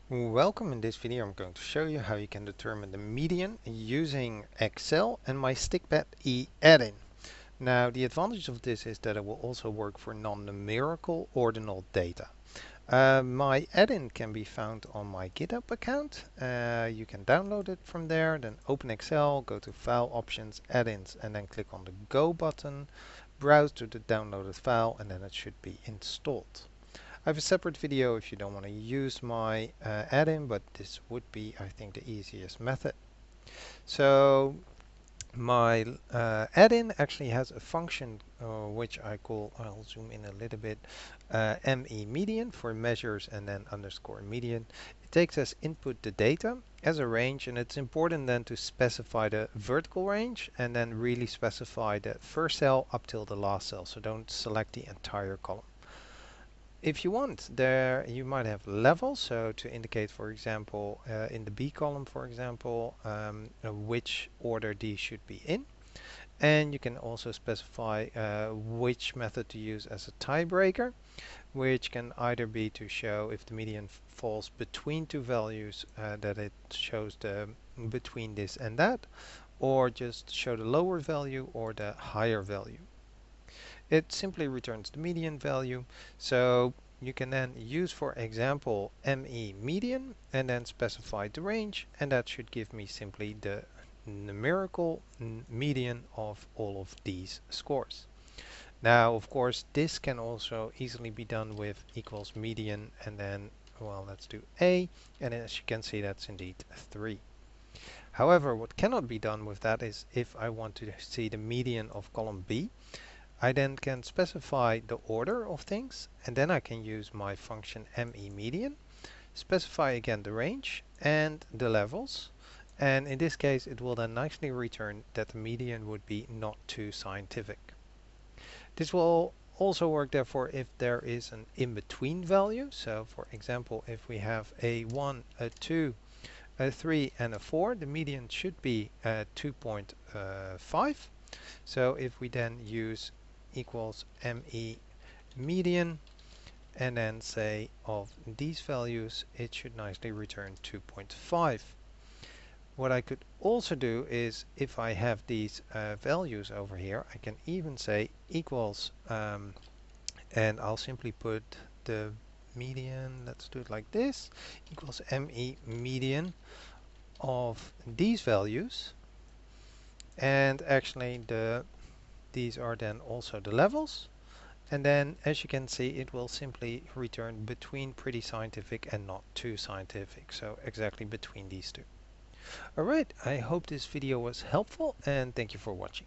Welcome. In this video I'm going to show you how you can determine the median using Excel and my stikpetE add-in. Now the advantage of this is that it will also work for non-numerical ordinal data. My add-in can be found on my GitHub account. You can download it from there, then open Excel, go to File Options, Add-ins, and then click on the Go button, browse to the downloaded file, and then it should be installed. I have a separate video if you don't want to use my add-in, but this would be, I think, the easiest method. So my add-in actually has a function which I'll zoom in a little bit, ME median for measures and then underscore median. It takes as input the data as a range, and it's important then to specify the vertical range and then really specify the first cell up till the last cell. So don't select the entire column. If you want, there you might have levels, so to indicate, for example, in the B column, for example, which order these should be in. And you can also specify which method to use as a tiebreaker, which can either be to show if the median falls between two values, that it shows the between this and that, or just show the lower value or the higher value. It simply returns the median value. So you can then use, for example, ME median and then specify the range, and that should give me simply the numerical median of all of these scores. Now, of course, this can also easily be done with equals median and then, well, let's do A, and as you can see, that's indeed 3. However, what cannot be done with that is if I want to see the median of column B, I then can specify the order of things, and then I can use my function ME median, specify again the range and the levels, and in this case it will then nicely return that the median would be not too scientific. This will also work therefore if there is an in-between value. So for example, if we have a 1, a 2, a 3 and a 4, the median should be 2.5. So if we then use equals ME median and then say of these values, it should nicely return 2.5. What I could also do is if I have these values over here, I can even say equals and I'll simply put the median, let's do it like this, equals ME median of these values, and actually these are then also the levels, and then as you can see it will simply return between pretty scientific and not too scientific, so exactly between these two. Alright, I hope this video was helpful and thank you for watching.